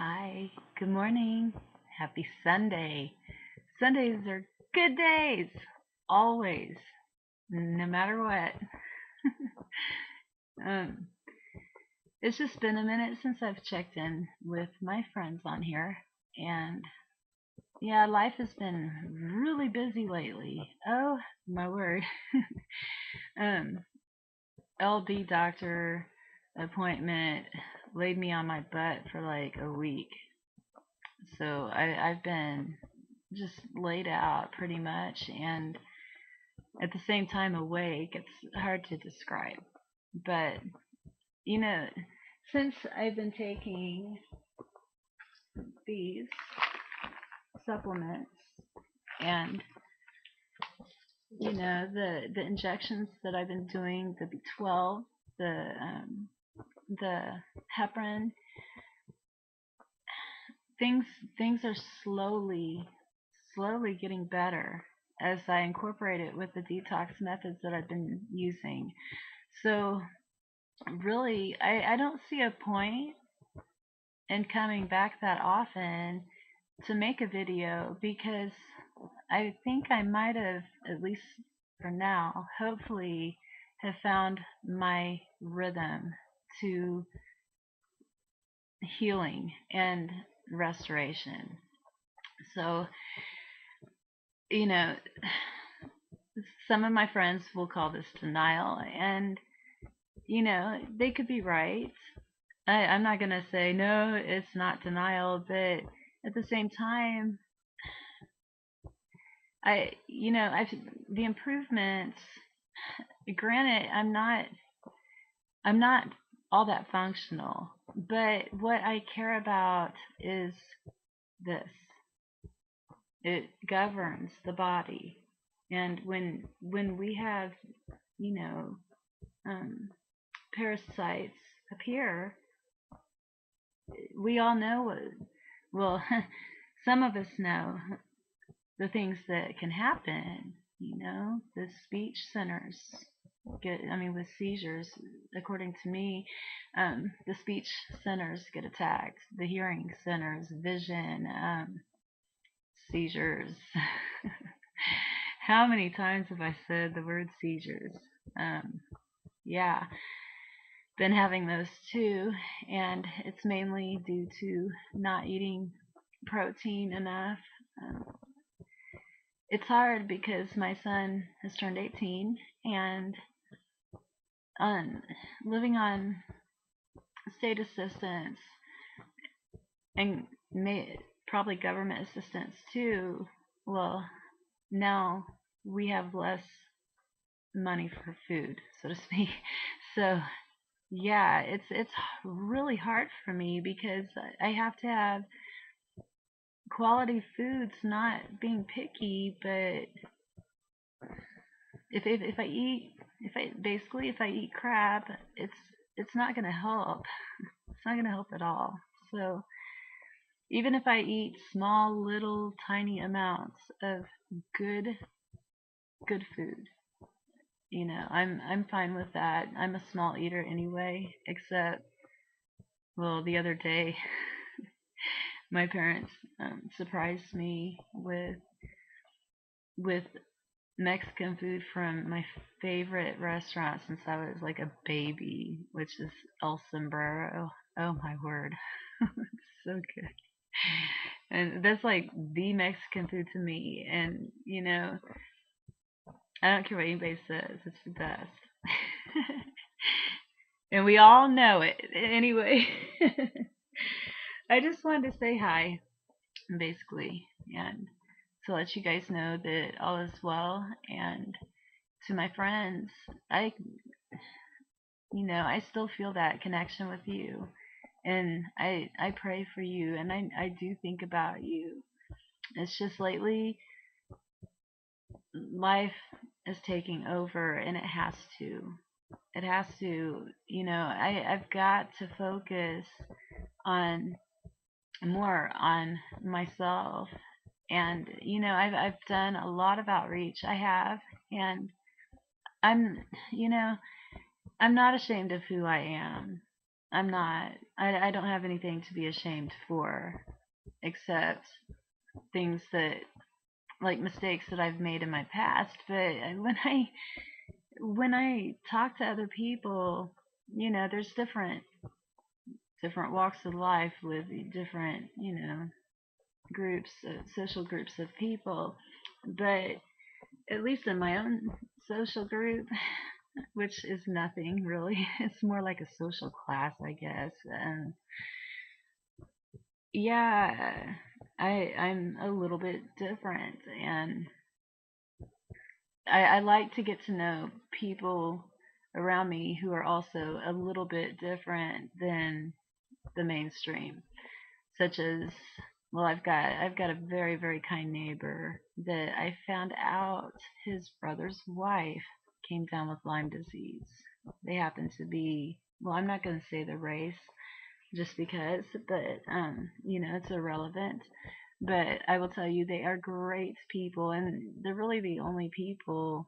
Hi, good morning. Happy Sunday. Sundays are good days, always, no matter what. um, it's just been a minute since I've checked in with my friends on here, and yeah, life has been really busy lately. Oh, my word. um, LD doctor appointment laid me on my butt for like a week. So I've been just laid out pretty much, and at the same time awake. It's hard to describe. But, you know, since I've been taking these supplements and, the injections that I've been doing, the B12, the heparin, things things are slowly getting better as I incorporate it with the detox methods that I've been using. So really, I don't see a point in coming back that often to make a video because I think I might have, at least for now, hopefully have found my rhythm to healing and restoration. So, you know, some of my friends will call this denial, and, they could be right. I'm not going to say, no, it's not denial, but at the same time, I've the improvements. Granted, I'm not all that functional, but what I care about is this. It governs the body, and when we have, you know, um, parasites appear, we all know what. Well, some of us know the things that can happen. The speech centers with seizures, according to me, the speech centers get attacked, the hearing centers, vision, seizures. How many times have I said the word seizures? Um, yeah, been having those too, and it's mainly due to not eating protein enough. Um, it's hard because my son has turned 18, and on living on state assistance and probably government assistance too. Well, now we have less money for food, so to speak. So yeah, it's really hard for me because I have to have quality foods, not being picky, but if I eat crap, it's not gonna help. It's not gonna help at all. So even if I eat small, little, tiny amounts of good good food, I'm fine with that. I'm a small eater anyway, except, well, the other day my parents surprised me with Mexican food from my favorite restaurant since I was like a baby, which is El Sombrero. Oh my word. It's so good. And that's like the Mexican food to me. And, I don't care what anybody says, it's the best. And we all know it. Anyway, I just wanted to say hi, basically, and to let you guys know that all is well. And to my friends, I still feel that connection with you. And I pray for you, and I do think about you. It's just lately life is taking over, and it has to. It has to, I've got to focus on more on myself. And, I've done a lot of outreach. I have, and I'm, you know, I'm not ashamed of who I am. I'm not. I don't have anything to be ashamed for, except things that, like mistakes that I've made in my past. But when I talk to other people, there's different walks of life with different, groups, social groups of people. But at least in my own social group, which is nothing really, it's more like a social class, I guess. Yeah, I'm a little bit different, and I like to get to know people around me who are also a little bit different than the mainstream, such as, well, I've got a very, very kind neighbor that I found out his brother's wife came down with Lyme disease. They happen to be, well, I'm not going to say the race just because, but it's irrelevant. But I will tell you, they are great people, and they're really the only people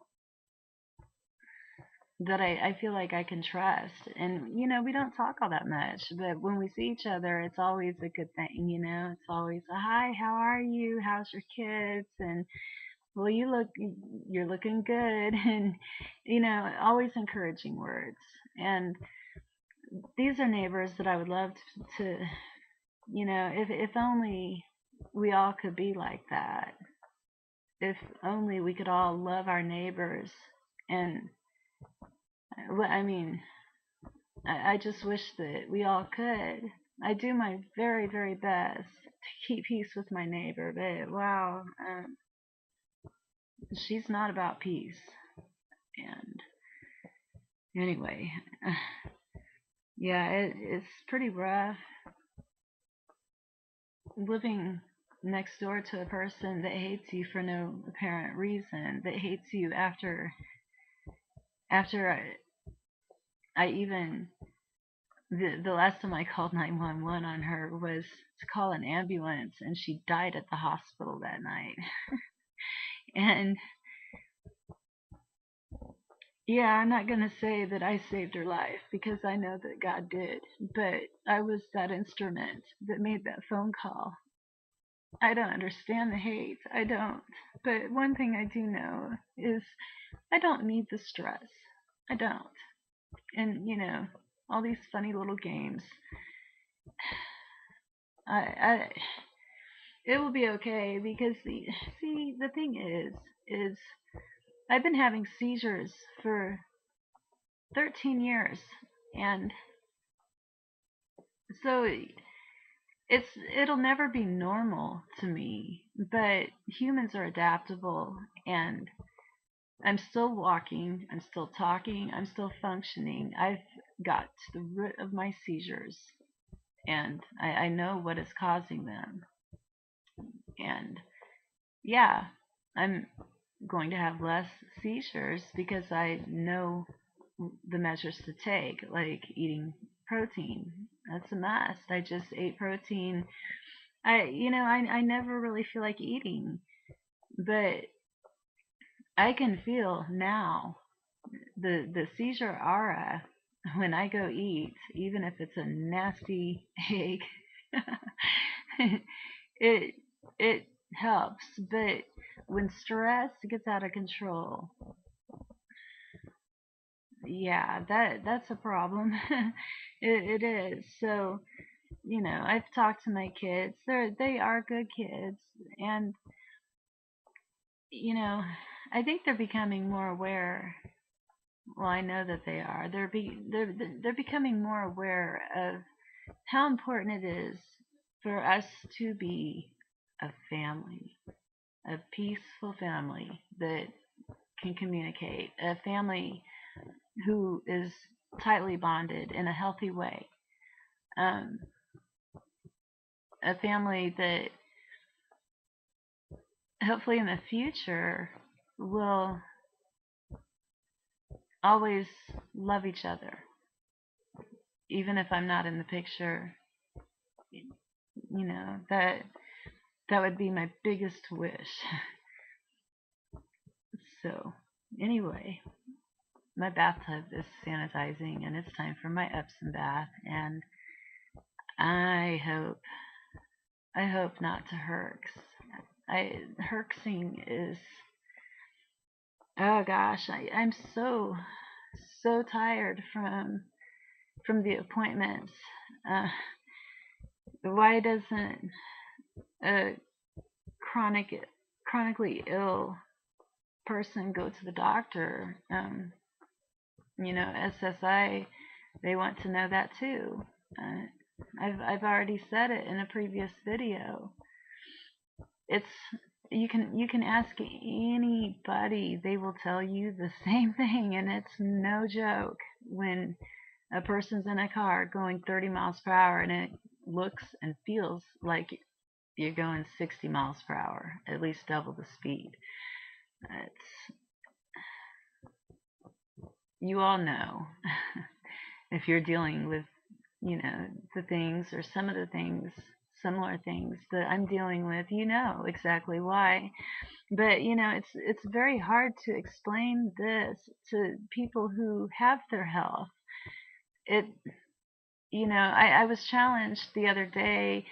that I feel like I can trust. And, we don't talk all that much, but when we see each other, it's always a good thing. It's always a hi, how are you? How's your kids? And, well, you're looking good. And, always encouraging words. And these are neighbors that I would love to, if only we all could be like that. If only we could all love our neighbors. And, I mean, I just wish that we all could. I do my very, very best to keep peace with my neighbor, but wow, she's not about peace. And anyway, yeah, it's pretty rough living next door to a person that hates you for no apparent reason, that hates you after I even the last time I called 911 on her was to call an ambulance, and she died at the hospital that night. And yeah, I'm not going to say that I saved her life because I know that God did, but I was that instrument that made that phone call. I don't understand the hate. I don't. But one thing I do know is I don't need the stress. I don't. And, all these funny little games. I it will be okay because the thing is I've been having seizures for 13 years, and so it'll never be normal to me, but humans are adaptable, and I'm still walking, I'm still talking, I'm still functioning. I've got to the root of my seizures, and I know what is causing them. And yeah, I'm going to have less seizures because I know the measures to take, like eating protein. That's a must. I just ate protein. I never really feel like eating, but I can feel now the seizure aura when I go eat, even if it's a nasty egg. it it helps, but when stress gets out of control, yeah, that's a problem. It is. So, I've talked to my kids. They are good kids, and you know, I think they're becoming more aware. Well, I know that they are. They're becoming more aware of how important it is for us to be a family, a peaceful family that can communicate, a family who is tightly bonded in a healthy way, um, a family that hopefully in the future will always love each other, even if I'm not in the picture. That would be my biggest wish. So, anyway, my bathtub is sanitizing, and it's time for my Epsom bath. And I hope not to herx. Herxing is, oh gosh, I'm so tired from the appointments. Uh, why doesn't a chronically ill person go to the doctor? SSI, they want to know that too. Uh, I've already said it in a previous video. It's you can ask anybody, they will tell you the same thing, and it's no joke. When a person's in a car going 30 miles per hour and it looks and feels like you're going 60 miles per hour, at least double the speed. It's, you all know if you're dealing with, the things or some of the things, similar things that I'm dealing with, exactly why. But it's very hard to explain this to people who have their health. It I was challenged the other day.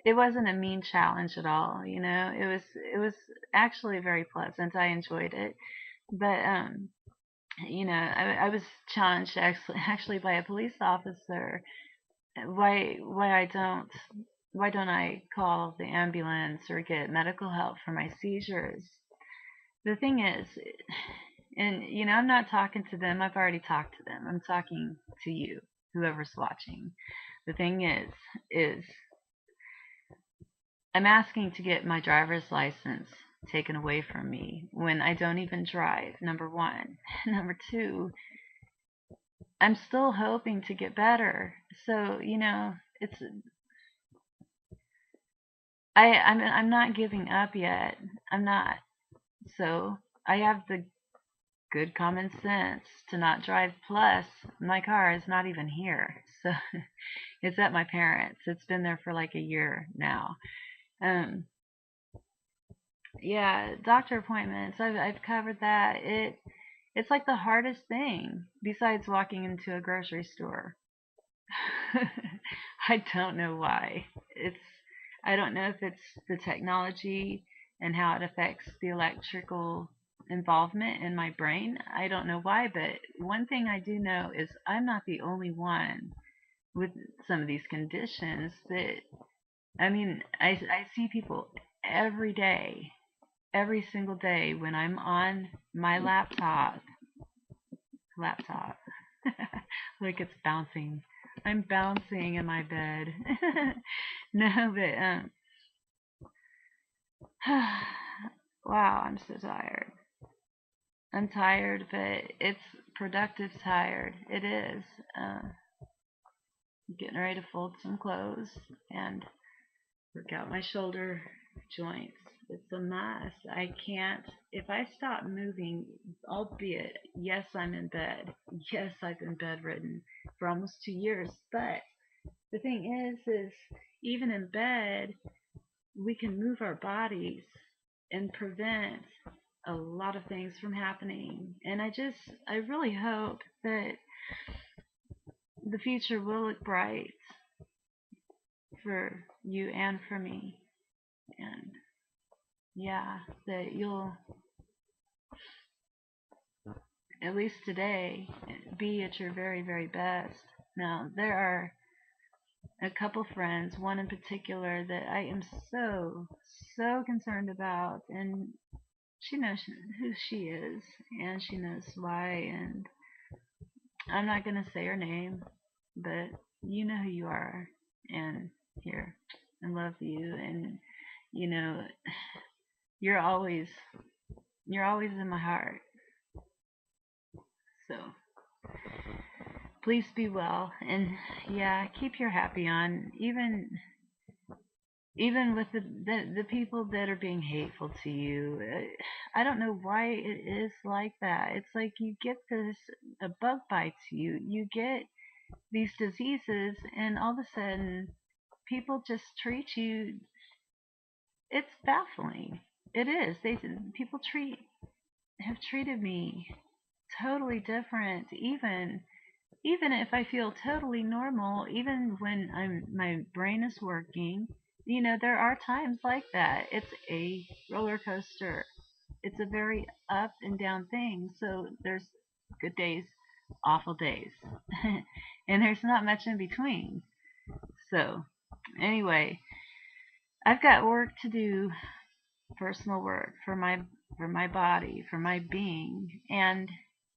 It wasn't a mean challenge at all. It was actually very pleasant. I enjoyed it. But I was challenged actually by a police officer. Why don't I call the ambulance or get medical help for my seizures? The thing is, and I'm not talking to them. I've already talked to them. I'm talking to you, whoever's watching. The thing is I'm asking to get my driver's license taken away from me when I don't even drive, number one. Number two, I'm still hoping to get better. So, it's I'm not giving up yet. I'm not. So, I have the good common sense to not drive. Plus, my car is not even here. So, it's at my parents'. It's been there for like a year now. Um yeah, doctor appointments. I've covered that. It's like the hardest thing besides walking into a grocery store. I don't know why. I don't know if it's the technology and how it affects the electrical involvement in my brain. I don't know why, but one thing I do know is I'm not the only one with some of these conditions. That I mean, I see people every day, every single day when I'm on my laptop. Like it's bouncing. I'm bouncing in my bed. No, but wow, I'm so tired. I'm tired, but it's productive tired. It is. Getting ready to fold some clothes and work out my shoulder joints. It's a mess. I can't, if I stop moving, albeit, yes, I'm in bed. Yes, I've been bedridden for almost 2 years. But the thing is even in bed, we can move our bodies and prevent a lot of things from happening. And I really hope that the future will look bright for you and for me. And yeah, that you'll, at least today, be at your very, very best. Now, there are a couple friends, one in particular, that I am so concerned about, and she knows who she is, and she knows why, and I'm not going to say her name, but you know who you are, and here, I love you, and you know, you're always, you're always in my heart, so please be well, and yeah, keep your happy on, even with the people that are being hateful to you. I don't know why it is like that. It's like you get this, a bug bites you, you get these diseases, and all of a sudden people just treat you. It's baffling. It is. People treat have treated me totally different. Even if I feel totally normal, even when my brain is working, there are times like that. It's a roller coaster. It's a very up and down thing. So there's good days, awful days, and there's not much in between. So anyway, I've got work to do, personal work for my body, for my being, and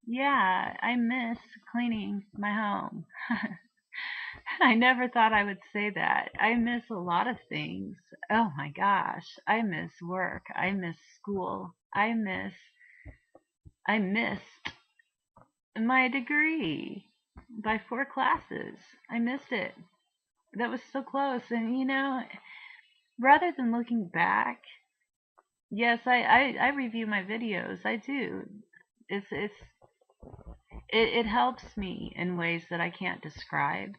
yeah, I miss cleaning my home. I never thought I would say that. I miss a lot of things. Oh my gosh. I miss work. I miss school. I missed my degree by 4 classes. I missed it. That was so close. And rather than looking back, yes, I review my videos. I do. It helps me in ways that I can't describe,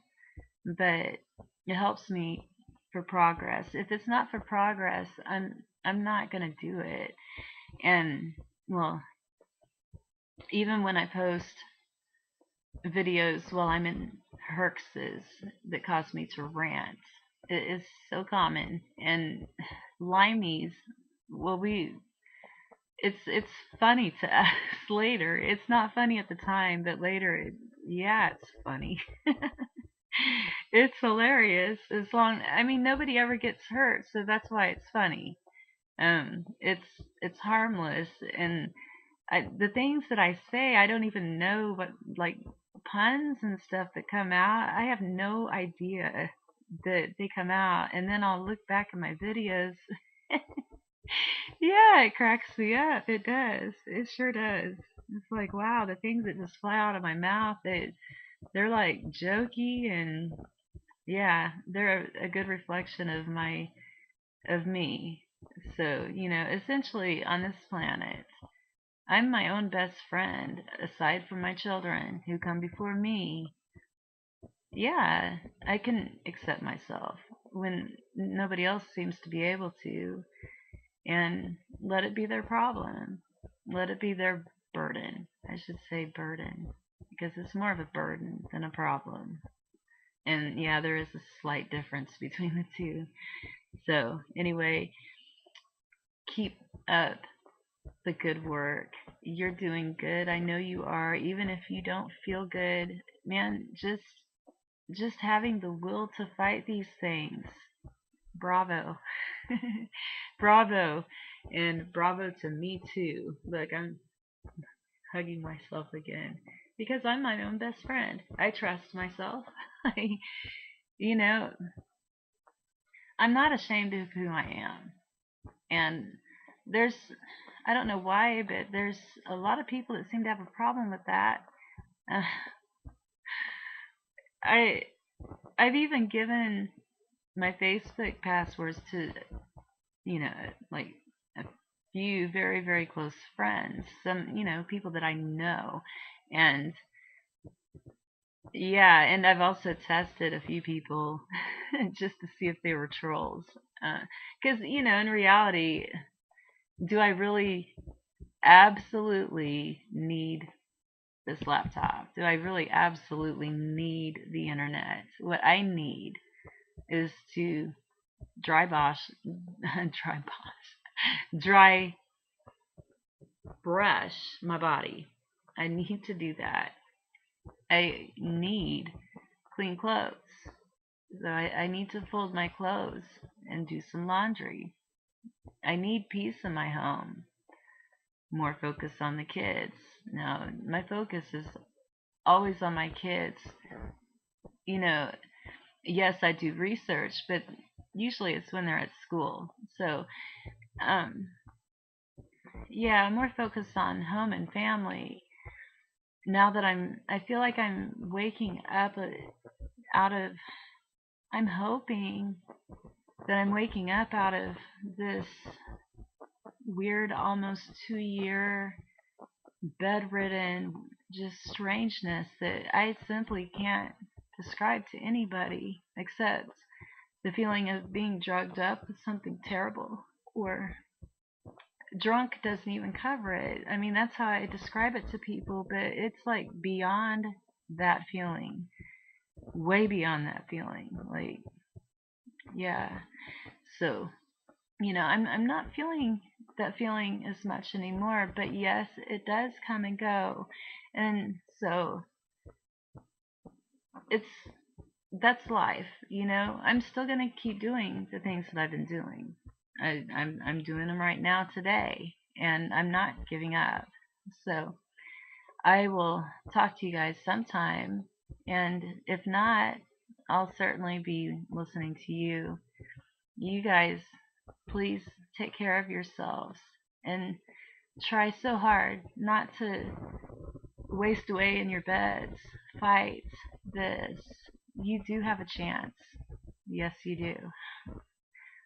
but it helps me for progress. If it's not for progress, I'm not gonna do it. And well, even when I post videos while I'm in herxes that cause me to rant, it is so common. And limeys, well, it's funny to us later. It's not funny at the time, but later, yeah, it's funny. It's hilarious. I mean, nobody ever gets hurt, so that's why it's funny. It's harmless, and the things that I say, I don't even know what, like, puns and stuff that come out. I have no idea that they come out, and then I'll look back at my videos. Yeah, it cracks me up. It does. It sure does. It's like, wow, the things that just fly out of my mouth, they're like jokey, and yeah, they're a good reflection of me. So, essentially on this planet, I'm my own best friend, aside from my children who come before me. Yeah, I can accept myself when nobody else seems to be able to, and let it be their problem. Let it be their burden. I should say burden, because it's more of a burden than a problem. And yeah, there is a slight difference between the two. So, anyway, keep up the good work. You're doing good. I know you are. Even if you don't feel good, man, just having the will to fight these things. Bravo. Bravo. And bravo to me too. Look, I'm hugging myself again because I'm my own best friend. I trust myself. I, you know, I'm not ashamed of who I am. And there's, I don't know why, but there's a lot of people that seem to have a problem with that. Uh, I I've even given my Facebook passwords to, like a few very, very close friends, some, people that I know. And yeah, and I've also tested a few people just to see if they were trolls. Because, in reality, do I really absolutely need this laptop? Do I really absolutely need the internet? What I need is to dry bosh, dry bosh, dry brush my body. I need to do that. I need clean clothes. So I need to fold my clothes and do some laundry. I need peace in my home. More focus on the kids. Now, my focus is always on my kids. You know, yes, I do research, but usually it's when they're at school. So, um, yeah, more focus on home and family. Now that I feel like I'm waking up out of, I'm hoping that I'm waking up out of this weird, almost 2 year bedridden, just strangeness that I simply can't describe to anybody except the feeling of being drugged up with something terrible, or drunk doesn't even cover it. I mean, that's how I describe it to people, but it's like beyond that feeling, way beyond that feeling. Like, yeah. So, I'm not feeling that feeling as much anymore, but yes, it does come and go. And so it's that's life. I'm still gonna keep doing the things that I've been doing. I'm doing them right now today, and I'm not giving up. So I will talk to you guys sometime, and if not, I'll certainly be listening to you. You guys, please take care of yourselves and try so hard not to waste away in your beds. Fight this. You do have a chance. Yes, you do.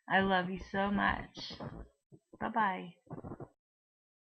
I love you so much. Bye bye.